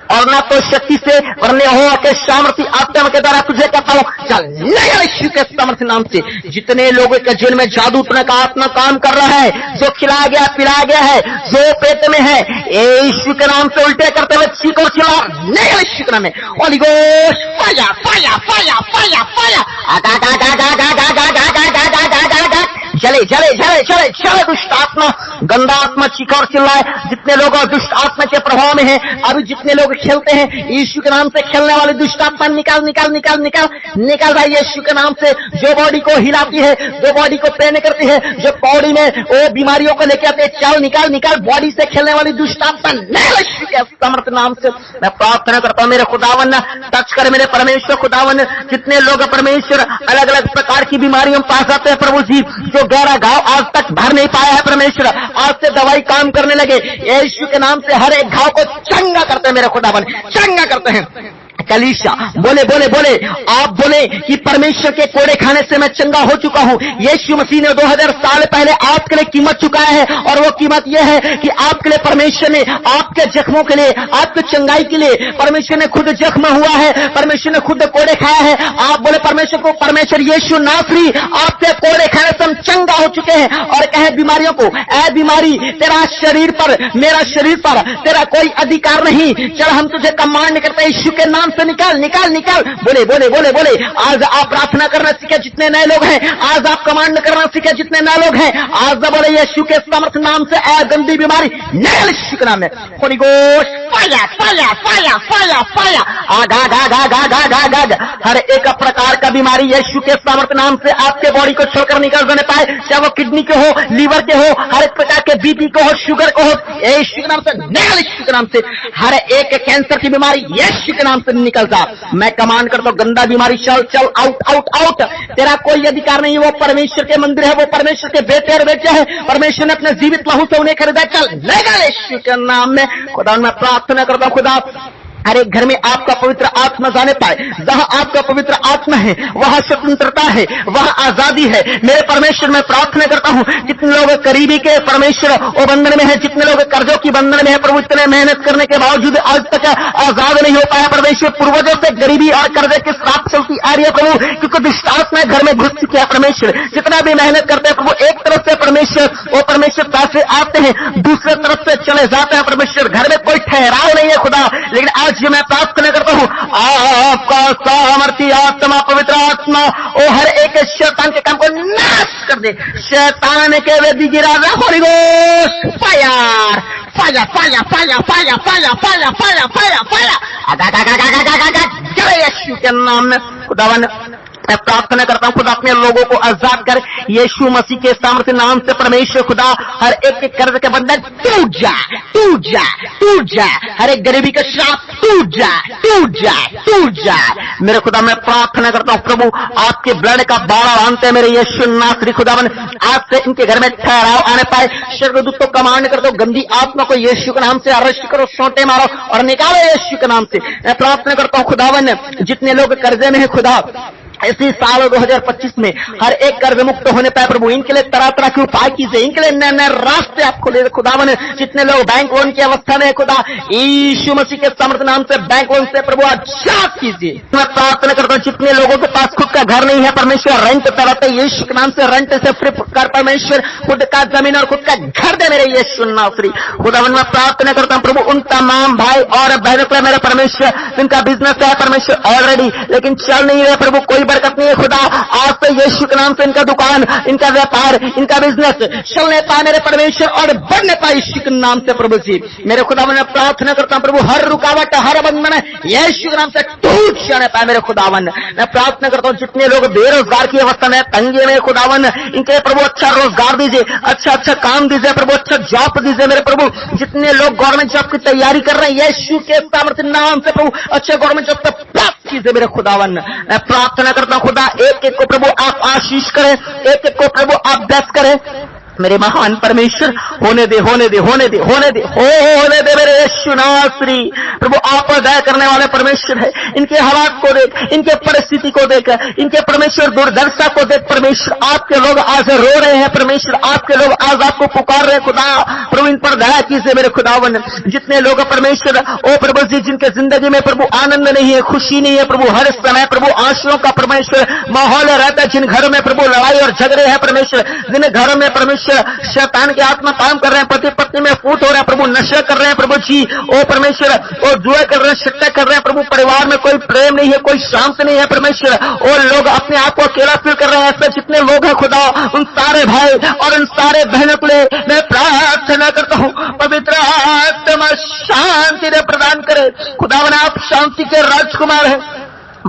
और ना तो शक्ति से, वरने हो के सामर्थ्य आत्मा के द्वारा तुझे कहता हूं, चल यीशु के सामर्थ्य नाम से। जितने लोगों के जिन में जादू टोना का आत्मा काम कर रहा है, जो खिलाया गया पिलाया गया है, जो पेट में है, यीशु के नाम से उल्टे करते हुए चीख और चिल्ला यीशु के नाम में, होली गोश्त फाया फाया फाया फाया फाया, आगा गा गा गा गा गा गा गा गा गा गा गा गा, चले चले चले चले चले दुष्ट आत्मा, गंदा आत्मा चीखा और चिल्लाए। जितने लोग दुष्ट आत्मा के प्रभाव में हैं, अभी जितने लोग खेलते हैं यीशु के नाम से, खेलने वाले दुष्ट आत्मा निकाल निकाल निकाल निकाल निकाल भाई यीशु के नाम से। जो बॉडी को हिलाती है, जो बॉडी को पेन करती है, जो बॉडी में वो बीमारियों को लेके आते हैं, चल निकाल निकाल बॉडी से खेलने वाली दुष्ट आत्मा यीशु के समर्थ नाम से। मैं प्रार्थना करता हूं मेरे खुदावन, टच कर मेरे परमेश्वर खुदावन। जितने लोग परमेश्वर अलग अलग प्रकार की बीमारियों में पास आते हैं प्रभु जी, जो गहरा घाव आज तक भर नहीं पाया है परमेश्वर, आज से दवाई काम करने लगे यीशु के नाम से। हर एक घाव को चंगा करते हैं मेरे खुदावन, चंगा करते हैं। कलीसिया बोले बोले बोले, आप बोले कि परमेश्वर के कोड़े खाने से मैं चंगा हो चुका हूं। यीशु मसीह ने 2000 साल पहले आपके लिए कीमत चुकाया है, और वो कीमत यह है कि आपके लिए परमेश्वर ने, आपके जख्मों के लिए, आपके चंगाई के लिए परमेश्वर ने खुद जख्म हुआ है, परमेश्वर ने खुद कोड़े खाया है। आप बोले परमेश्वर को, परमेश्वर यीशु नासरी आपके कोड़े खाने से हम चंगा हो चुके हैं, और कहे बीमारियों को, ऐ बीमारी तेरा शरीर पर, मेरा शरीर पर तेरा कोई अधिकार नहीं, चल हम तुझे कमांड करते हैं यीशु के नाम से, निकाल निकाल निकाल। बोले बोले बोले बोले, आज आप प्रार्थना करना सीखे जितने नए लोग हैं, आज आप कमांड करना सीखे जितने नए लोग हैं, आज बोले यीशु के समर्थ नाम से ऐ गंदी बीमारी निकल यीशु के नाम में। होली गोश्त फाया फाया फाया फाया फाया, आगा गा गा गा गा गा गा गा। हर एक प्रकार का बीमारी यीशु के समर्थ नाम से आपके बॉडी को छोड़कर निकल जाने पाए, चाहे वो किडनी के हो, लीवर के हो, हर एक प्रकार के बीपी को हो, शुगर को हो, यीशु के नाम से निकल यीशु के नाम से। हर एक कैंसर की बीमारी यीशु के नाम से निकल जा। मैं कमांड करता हूं गंदा बीमारी चल चल, आउट आउट आउट। तेरा कोई अधिकार नहीं, वो परमेश्वर के मंदिर है, वो परमेश्वर के बेटे और बेटे है, परमेश्वर ने अपने जीवित लहू से उन्हें खरीदा, चल लेगा यीशु के नाम में। खुदा मैं प्रार्थना करता हूं, खुदा हर एक घर में आपका पवित्र आत्मा जाने पाए। जहां आपका पवित्र आत्मा है वहां स्वतंत्रता है, वहां आजादी है। मेरे परमेश्वर मैं प्रार्थना करता हूं, जितने लोग करीबी के परमेश्वर वो बंधन में है, जितने लोग कर्जों की बंधन में है प्रभु, इतने मेहनत करने के बावजूद आज तक आजाद नहीं हो पाया परमेश्वर। पूर्वजों से गरीबी और कर्जे की श्राप चलती आ रही है प्रभु, क्योंकि दुष्ट आत्मा घर में घुस चुकी है परमेश्वर। जितना भी मेहनत करते हैं प्रभु, एक तरफ से परमेश्वर वो परमेश्वर पैसे आते हैं, दूसरे तरफ से चले जाते हैं परमेश्वर। घर में कोई ठहराव नहीं है खुदा, लेकिन आज मैं प्रार्थना करता हूं आपका सामर्थ्य आत्मा, पवित्र आत्मा वो हर एक शैतान के काम को नाश कर दे, शैतान के वेदी गिरा दे। होली गोश्त फायर फाया फाया फाया फाया फाया फाया फाया फाया फाया, आगा गा गा गा गा गा गा, जय यीशु के नाम में। खुदावन मैं प्रार्थना करता हूं खुदा अपने लोगों को आजाद कर यीशु मसीह के सामर्थ्य नाम से परमेश्वर। खुदा हर एक के कर्ज के बंधन टूट जा टूट जा टूट जा, हर एक गरीबी का श्राप टूट जा टूट जा टूट जा। मेरे खुदा मैं प्रार्थना करता हूं प्रभु, आपके ब्लड का बाड़ा बांधते हैं मेरे यीशु नासरी खुदावन, आज से इनके घर में ठहराव आने पाए। स्वर्गदूत को कमांड कर दो, गंदी आत्मा को यीशु के नाम से अरेस्ट करो, सोटे मारो और निकालो यीशु के नाम से। मैं प्रार्थना करता हूं खुदावन, जितने लोग कर्जे में है खुदा, इसी साल 2025 में हर एक कर्ज मुक्त होने पाए प्रभु, इनके लिए तरह तरह के उपाय कीजिए, इनके लिए नए नए रास्ते आप खोले खुदावन। जितने लोग बैंक लोन की अवस्था में है खुदा, यीशु मसीह के समर्थ नाम से बैंक लोन से प्रभु आजाद कीजिए। मैं प्रार्थना करता हूं, जितने लोगों के पास खुद का घर नहीं है परमेश्वर, रेंट पे रहते यीशु के नाम से रेंट से फ्री कर परमेश्वर, खुद का जमीन और खुद का घर दे मेरे यीशु नासरी खुदावन। मैं प्रार्थना करता हूं प्रभु, उन तमाम भाई और बहनों को मेरे परमेश्वर, जिनका बिजनेस है परमेश्वर ऑलरेडी लेकिन चल नहीं रहे प्रभु, कोई बरकत नहीं है खुदा। आज से यीशु के नाम से इनका दुकान, इनका व्यापार, इनका बिजनेस चलने पाए मेरे परमेश्वर और बढ़ने पाए यीशु के नाम से प्रभु जी। मेरे खुदा मैं प्रार्थना करता हूं प्रभु, हर रुकावट हर बंधन यीशु के नाम से टूट जाने पाए मेरे खुदावन। मैं प्रार्थना करता हूं जितने लोग बेरोजगार की अवस्था में तंगी में खुदावन, इनके प्रभु अच्छा रोजगार दीजिए, अच्छा काम दीजिए प्रभु, अच्छा जॉब दीजिए मेरे प्रभु। जितने लोग गवर्नमेंट जॉब की तैयारी कर रहे हैं यीशु के सामर्थ्य नाम से प्रभु अच्छे गवर्नमेंट जॉब तक प्राप्त कीजिए मेरे खुदावन। मैं प्रार्थना करता हूं खुदा एक एक को प्रभु आप आशीष करें, एक एक को प्रभु आप ब्लेस करें मेरे महान परमेश्वर। होने दे होने दे होने दे होने दे होने दे मेरे यीशु नासरी प्रभु। आप दया करने वाले परमेश्वर है। इनके हालात को देख, इनके परिस्थिति को देख, इनके परमेश्वर दुर्दशा को देख परमेश्वर। आपके लोग आज रो रहे हैं परमेश्वर, आपके लोग आज आपको पुकार रहे हैं खुदा प्रभु। इन पर दया कीजिए मेरे खुदावन। जितने लोग परमेश्वर ओ प्रभु जी जिनके जिंदगी में प्रभु आनंद नहीं है, खुशी नहीं है प्रभु, हर समय प्रभु आंसुओं का परमेश्वर माहौल रहता है, जिन घरों में प्रभु लड़ाई और झगड़े हैं परमेश्वर, जिन घरों में परमेश्वर शैतान के आत्मा काम कर रहे हैं, पति पत्नी में फूट हो रहा है प्रभु, नशा कर रहे हैं प्रभु जी ओ परमेश्वर, और जुआ कर रहे हैं, सट्टा कर रहे हैं प्रभु, परिवार में कोई प्रेम नहीं है, कोई शांति नहीं है परमेश्वर, और लोग अपने आप को अकेला फील कर रहे हैं। ऐसे जितने लोग हैं खुदा उन सारे भाई और उन सारे बहनों के लिए मैं प्रार्थना करता हूं पवित्र आत्मा शांति ने प्रदान करे खुदावन। आप शांति के राजकुमार हैं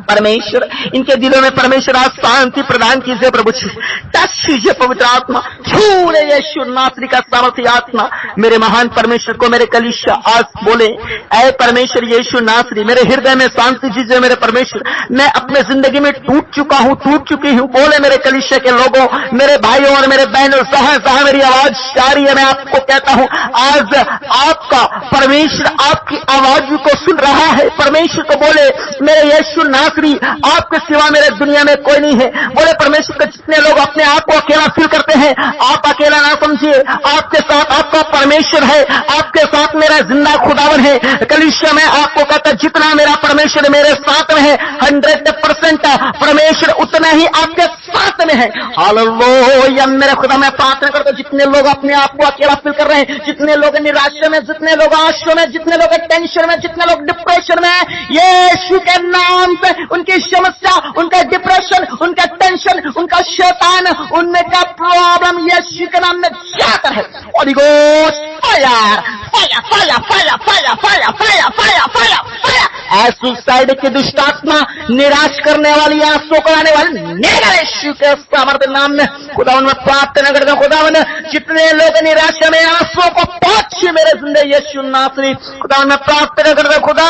परमेश्वर। इनके दिलों में परमेश्वर आज शांति प्रदान कीजिए प्रभु जी। टच कीजिए पवित्र आत्मा, छूले यीशु नासरी का सामर्थ्य आत्मा मेरे महान परमेश्वर को। मेरे कलीसिया आज बोले ऐ परमेश्वर यीशु नासरी मेरे हृदय में शांति दीजिए मेरे परमेश्वर। मैं अपने जिंदगी में टूट चुका हूं, टूट चुकी हूं। बोले मेरे कलीसिया के लोगों, मेरे भाइयों और मेरे बहनों, जहां मेरी आवाज आ रही है मैं आपको कहता हूं आज आपका परमेश्वर आपकी आवाज को सुन रहा है परमेश्वर को। बोले मेरे यीशु आपके सिवा मेरे दुनिया में कोई नहीं है। बोले परमेश्वर के जितने लोग अपने आप को अकेला फील करते हैं, आप अकेला ना समझिए, आपके साथ आपका परमेश्वर है, आपके साथ मेरा जिंदा खुदावन है। कलीसिया में आपको कहता है जितना मेरा परमेश्वर मेरे साथ में है 100% परमेश्वर उतना ही आपके साथ में है। हालेलुया मेरे खुदा। मैं प्रार्थना करता हूं जितने लोग अपने आप को अकेला फील कर रहे हैं, जितने लोग निराशा में, जितने लोग आशा में, जितने लोग टेंशन में, जितने लोग डिप्रेशन में, यीशु के नाम से उनकी समस्या, उनका डिप्रेशन, उनका टेंशन, उनका शैतान, उनका प्रॉब्लम यीशु के नाम में जाता है। Holi ghost fire fire fire fire fire fire fire fire fire fire. Suicide की दुष्ट आत्मा, निराश करने वाली, आंसू को आने वाली निकल यीशु के सामर्थ्य नाम में खुदावन। मैं प्रार्थना करता हूं खुदावन जितने लोग निराशा में आंसू को पहुंचे मेरे जिंदगी यीशु नासरी खुदावन। मैं प्रार्थना करता हूं खुदा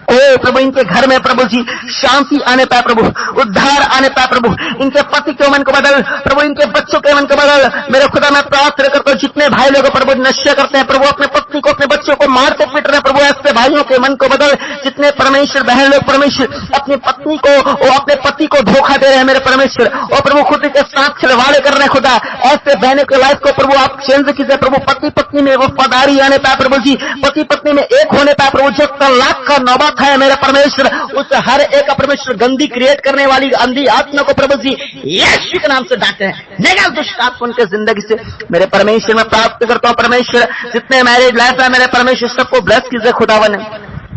ओ प्रभु इनके घर में प्रभु जी शांति आने पाए प्रभु, उद्धार आने पाए प्रभु। इनके पति के मन को बदल प्रभु, इनके बच्चों के मन को बदल मेरे खुदा। मैं प्रार्थना करता हूं जितने भाई लोग प्रभु नशा करते हैं प्रभु, अपने पत्नी को अपने बच्चों को मारते पीट रहे हैं प्रभु, ऐसे भाइयों के मन को बदल। जितने परमेश्वर बहन लोग परमेश्वर अपनी पत्नी को और अपने पति को धोखा दे रहे हैं मेरे परमेश्वर, और प्रभु खुद के साथ खिलवाड़े कर रहे हैं खुदा, ऐसे बहनों के लाइफ को प्रभु आप चेंज कीजिए प्रभु। पति पत्नी में वफादारी आने पाए प्रभु जी, पति पत्नी में एक होने पाए प्रभु। जो तलाक का नौबत है मेरे परमेश्वर, उस हर एक परमेश्वर गंदी क्रिएट करने वाली अंधी आत्मा को प्रभु जी यीशु के नाम से डांटते हैं, निकल दुष्ट आत्मा उनके जिंदगी से मेरे परमेश्वर। मैं प्राप्त करता हूं परमेश्वर जितने मैरिज लाइफ है मेरे परमेश्वर सबको ब्लेस कीजिए खुदावन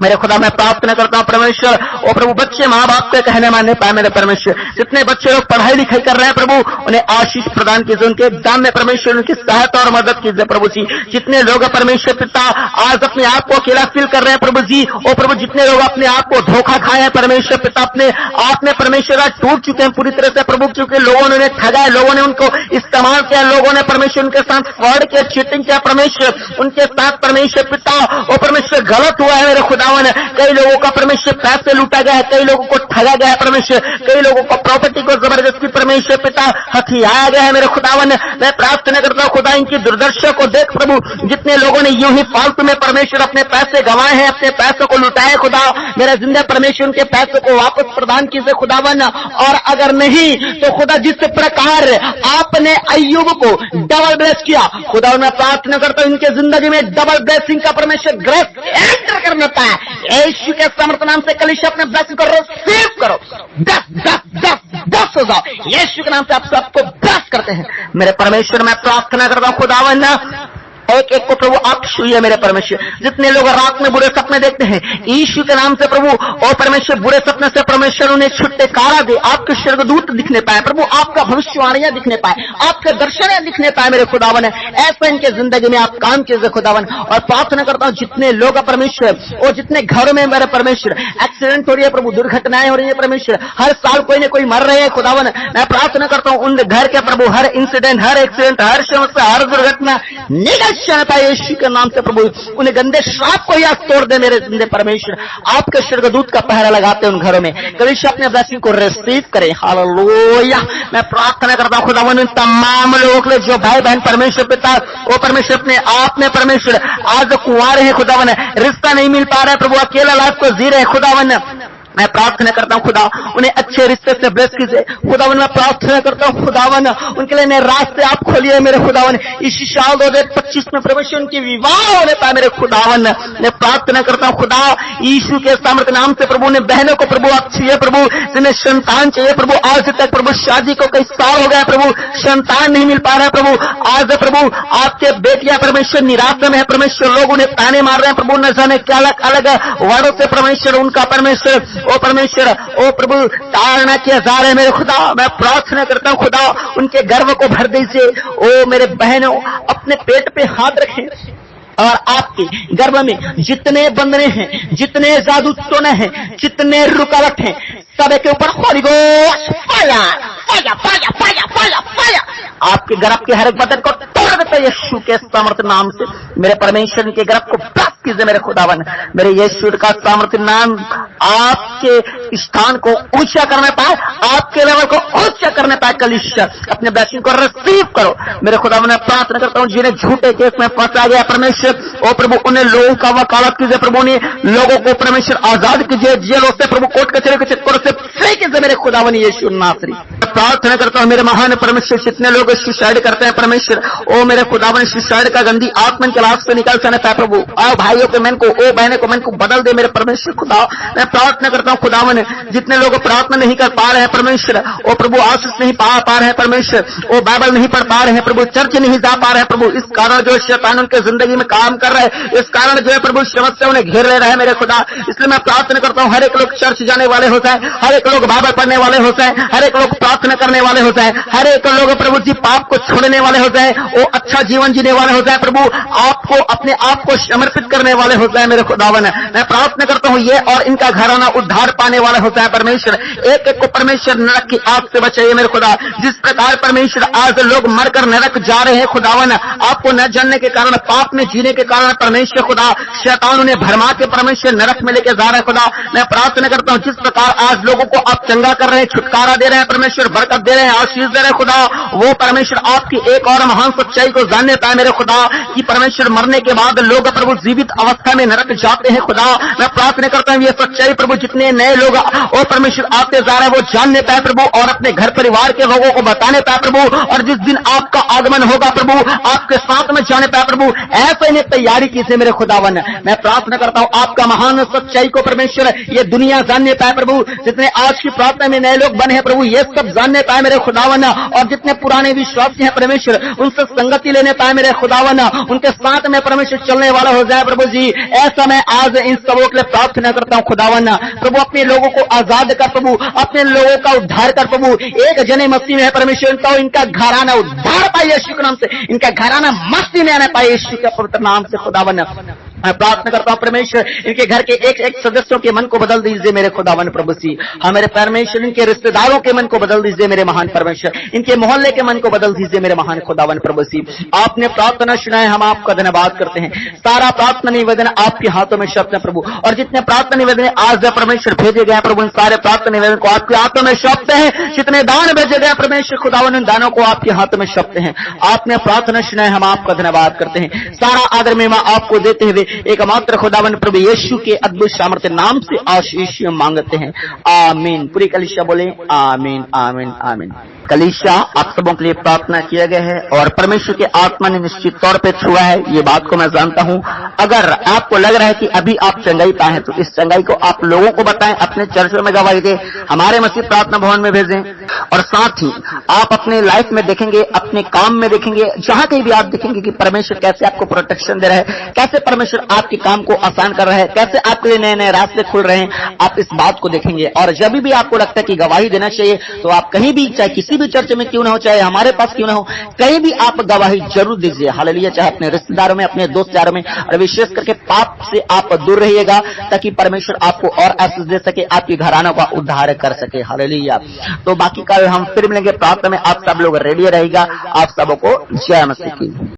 मेरे खुदा। मैं प्रार्थना करता हूं परमेश्वर ओ प्रभु बच्चे माँ बाप के कहने मानने पाए मेरे परमेश्वर। जितने बच्चे लोग पढ़ाई लिखाई कर रहे हैं प्रभु उन्हें आशीष प्रदान कीजिए, उनके एग्जाम में परमेश्वर उनकी सहायता और मदद कीजिए प्रभु जी। जितने लोग परमेश्वर पिता आज अपने आप को अकेला फील कर रहे हैं प्रभु जी, ओ प्रभु जितने लोग अपने आप को धोखा खाए हैं परमेश्वर पिता, अपने आप में परमेश्वर आज टूट चुके हैं पूरी तरह से प्रभु, क्योंकि लोगों ने उन्हें ठगा है, लोगों ने उनको इस्तेमाल किया, लोगों ने परमेश्वर उनके साथ फ्रॉड किया, चीटिंग किया परमेश्वर उनके साथ परमेश्वर पिता। ओ परमेश्वर गलत हुआ है मेरे खुदावन। कई लोगों का परमेश्वर पैसे लूटा गया है, कई लोगों को ठगा गया है परमेश्वर, कई लोगों को प्रॉपर्टी को जबरदस्ती परमेश्वर पिता हथियाया गया है मेरे खुदावन। मैं प्रार्थना करता हूं खुदा इनकी दुर्दशा को देख प्रभु। जितने लोगों ने यूं ही फालतू में परमेश्वर अपने पैसे गंवाए हैं, अपने पैसों को लुटाए खुदा, मेरा जिंदा परमेश्वर उनके पैसों को वापस प्रदान कीजिए खुदावन। और अगर नहीं तो खुदा जिस प्रकार आपने अय्यूब को डबल ब्लेस किया खुदा, मैं प्रार्थना करता हूं इनके जिंदगी में डबल ब्लेसिंग का परमेश्वर ग्रेस एंटर करना पाए यीशु के समर्थ नाम से। कलीसिया अपने ब्लेसिंग को रिसीव करो, 10 हो जाओ यीशु के नाम से। आप सबको ब्लेस करते हैं मेरे परमेश्वर। मैं प्रार्थना करता हूं खुदावन एक एक को प्रभु आप छूइए मेरे परमेश्वर। जितने लोग रात में बुरे सपने देखते हैं, यीशु के नाम से प्रभु ओ परमेश्वर, बुरे सपने से परमेश्वर उन्हें छुटकारा दे। आपके स्वर्गदूत दिखने पाए प्रभु, आपका भविष्यवाणियां दिखने पाए, आपके दर्शन दिखने पाए मेरे खुदावन। ऐसा इनके जिंदगी में आप काम कीजिए खुदावन। और प्रार्थना करता हूँ जितने लोग परमेश्वर और जितने घरों में मेरे परमेश्वर एक्सीडेंट हो रही है प्रभु, दुर्घटनाएं हो रही है परमेश्वर, हर साल कोई न कोई मर रहे हैं खुदावन, मैं प्रार्थना करता हूँ उन घर के प्रभु हर इंसिडेंट, हर एक्सीडेंट, हर समस्या, हर दुर्घटना निकल पाए यीशु के नाम से प्रभु। उन्हें गंदे श्राप को याद तोड़ दे मेरे जिंदे परमेश्वर। आपके स्वर्गदूत का पहरा लगाते उन घरों में, कलीसिया अपने ब्लेसिंग को रिसीव करे। हालेलुया। मैं प्रार्थना करता हूं खुदावन उन तमाम लोगों के लिए जो भाई बहन परमेश्वर पिता वो परमेश्वर अपने आप में परमेश्वर आज कुंवारे हैं खुदावन, रिश्ता नहीं मिल पा रहा है प्रभु, अकेला लाइफ को जी रहे खुदावन, मैं प्रार्थना करता हूं खुदा उन्हें अच्छे रिश्ते से ब्लेस कीजिए खुदावन। मैं प्रार्थना करता हूं खुदावन उनके लिए नए रास्ते आप खोलिए मेरे खुदावन। इसी साल 2025 में परमेश्वर उनकी विवाह होने पाए मेरे खुदावन। मैं प्रार्थना करता हूं खुदा यीशु के सामर्थ्य नाम से प्रभु ने बहनों को प्रभु आप चाहिए प्रभु, जिन्हें संतान चाहिए प्रभु, आज तक प्रभु शादी को कई साल हो गया प्रभु, संतान नहीं मिल पा रहा है प्रभु, आज प्रभु आपके बेटियां परमेश्वर निराशा में है परमेश्वर, लोग उन्हें ताने मार रहे हैं प्रभु, न जाने क्या अलग अलग वर्डों से परमेश्वर उनका परमेश्वर ओ परमेश्वर ओ प्रभु ताड़ना किया जा रहा है मेरे खुदा। मैं प्रार्थना करता हूं खुदा उनके गर्व को भर दीजिए। ओ मेरे बहनों अपने पेट पे हाथ रखें और आपके गर्भ में जितने बंधने हैं, जितने जादू टोने हैं, जितने रुकावट हैं, सब के ऊपर होली गोश्त फाया फाया फाया फाया फाया फाया आपके गर्भ के हर एक बदन को तोड़ देता है यीशु के सामर्थ्य नाम से। मेरे परमेश्वर के गर्भ को ब्लस कीजिए मेरे खुदावन। मेरे यीशु का सामर्थ्य नाम आपके स्थान को ऊंचा करने पाए, आपके लेवल को ऊंचा करने पाए। कलीसिया अपने ब्लेसिंग को रिसीव करो मेरे खुदावन। मैं प्रार्थना करता हूँ जिन्हें झूठे केस में फंसा गया परमेश्वर ओ प्रभु उन्हें लोगों का वकालत कीजिए प्रभु, ने लोगों को परमेश्वर आजाद कीजिए जेलों से प्रभु, कोर्ट कचहरी के चक्करों से फ्री कीजिए मेरे खुदावन यीशु नासरी। प्रार्थना करता हूँ मेरे महान परमेश्वर जितने लोग सुसाइड करते हैं परमेश्वर ओ मेरे खुदावन सुसाइड का गंदी आत्मन के लाश से निकल जाने पाए प्रभु। आओ भाइयों के मन को ओ बहनों को मन को बदल दे मेरे परमेश्वर खुदा। मैं प्रार्थना करता हूँ खुदावन जितने लोग प्रार्थना नहीं कर पा रहे हैं परमेश्वर ओ प्रभु, आशीष नहीं पा रहे हैं परमेश्वर, ओ बाइबल नहीं पढ़ पा रहे हैं प्रभु, चर्च नहीं जा पा रहे हैं प्रभु, इस कारण जो शैतान उनके जिंदगी में काम कर रहा है, इस कारण जो है प्रभु समस्या उन्हें घेर ले रहा है मेरे खुदा। इसलिए मैं प्रार्थना करता हूँ हर एक लोग चर्च जाने वाले हो जाए, हर एक लोग बाइबल पढ़ने वाले हो जाए, हर एक लोग प्रार्थना करने वाले हो जाए, हर एक लोग प्रभु जी पाप को छोड़ने वाले हो जाए, वो अच्छा जीवन जीने वाले हो जाए प्रभु, आपको अपने आप को समर्पित करने वाले हो जाए मेरे खुदावन। मैं प्रार्थना करता हूँ ये और इनका घराना उद्धार पाने वाला होता है परमेश्वर। एक एक को परमेश्वर नरक की आग से बचाइए मेरे खुदा। जिस प्रकार परमेश्वर आज लोग मरकर नरक जा रहे हैं खुदावन, आपको न जानने के कारण, पाप में जीने के कारण परमेश्वर खुदा शैतान उन्हें भरमा के परमेश्वर नरक में लेके जा रहा है खुदा। मैं प्रार्थना करता हूँ जिस प्रकार आज लोगों को आप चंगा कर रहे हैं, छुटकारा दे रहे हैं परमेश्वर, बरकत दे रहे हैं, आशीष दे रहे हैं खुदा, वो परमेश्वर आपकी एक और महान सच्चाई को जानने पाए मेरे खुदा कि परमेश्वर मरने के बाद लोग प्रभु जीवित अवस्था में नरक जाते हैं खुदा। मैं प्रार्थना करता हूँ ये सच्चाई प्रभु जितने नए लोग और परमेश्वर आते जा रहे हैं वो जानने पाए प्रभु, और अपने घर परिवार के लोगों को बताने पाए प्रभु, और जिस दिन आपका आगमन होगा प्रभु आपके साथ में जाने पाए प्रभु, ऐसे इन्हें तैयारी कीजिए मेरे खुदावन। मैं प्रार्थना करता हूँ आपका महान सच्चाई को परमेश्वर ये दुनिया जानने पाए प्रभु, जितने आज की प्रार्थना में नए लोग बने हैं प्रभु ये सब जानने पाए मेरे खुदावन, और जितने पुराने विश्वासी हैं परमेश्वर उनसे संगति लेने पाए मेरे खुदावन, उनके साथ में परमेश्वर चलने वाला हो जाए प्रभु जी। ऐसा मैं आज इन सबों के लिए प्रार्थना करता हूँ खुदावन। प्रभु अपने लोगों को आजाद कर प्रभु, अपने लोगों का उद्धार कर प्रभु। एक जने मसीह में है परमेश्वर तो इनका घराना उद्धार पाए यीशु के नाम से, इनका घराना मस्ती में आने पाए यीशु के पवित्र नाम से खुदावन। मैं प्रार्थना करता हूँ परमेश्वर इनके घर के एक एक सदस्यों के मन को बदल दीजिए मेरे खुदावन प्रभु जी। हमारे परमेश्वर इनके रिश्तेदारों के मन को बदल दीजिए मेरे महान परमेश्वर, इनके मोहल्ले के मन को बदल दीजिए मेरे महान खुदावन प्रभु जी। आपने प्रार्थना सुना है, हम आपका धन्यवाद करते हैं। सारा प्रार्थना निवेदन आपके हाथों में सौंपते हैं प्रभु, और जितने प्रार्थना निवेदन आज परमेश्वर भेजे गए प्रभु उन सारे प्रार्थना निवेदन को आपके हाथों में सौंपते हैं। जितने दान भेजे गए परमेश्वर खुदावन उन दानों को आपके हाथों में सौंपते हैं। आपने प्रार्थना सुना है, हम आपका धन्यवाद करते हैं। सारा आदर महिमा आपको देते हुए एकमात्र खुदावन प्रभु यीशु के अद्भुत सामर्थ्य नाम से आशीष मांगते हैं, आमीन। पूरी कलीसिया बोले आमीन आमीन आमीन। कलीसिया आप सबों के लिए प्रार्थना किया गया है और परमेश्वर के आत्मा ने निश्चित तौर पे छुआ है, ये बात को मैं जानता हूँ। अगर आपको लग रहा है कि अभी आप चंगाई पाए हैं तो इस चंगाई को आप लोगों को बताएं, अपने चर्चों में गवाही दें, हमारे मसीह प्रार्थना भवन में भेजें। और साथ ही आप अपने लाइफ में देखेंगे, अपने काम में देखेंगे, जहां कहीं भी आप देखेंगे कि परमेश्वर कैसे आपको प्रोटेक्शन दे रहा है, कैसे परमेश्वर आपके काम को आसान कर रहा है, कैसे आपके लिए नए नए रास्ते खुल रहे हैं, आप इस बात को देखेंगे। और जब भी आपको लगता है कि गवाही देना चाहिए तो आप कहीं भी, चाहे किसी भी चर्च में क्यों ना हो, चाहे हमारे पास क्यों ना हो, कहीं भी आप गवाही जरूर दीजिए। हालेलुया। चाहे अपने रिश्तेदारों में, अपने दोस्त यारों में, और विशेष करके पाप से आप दूर रहिएगा ताकि परमेश्वर आपको और आशीष दे सके, आपके घरानों का उद्धार कर सके। हालेलुया। तो बाकी कल हम फिर मिलेंगे प्रार्थना में। आप सब लोग रेडी रहिएगा। आप सबको जय मसीह की।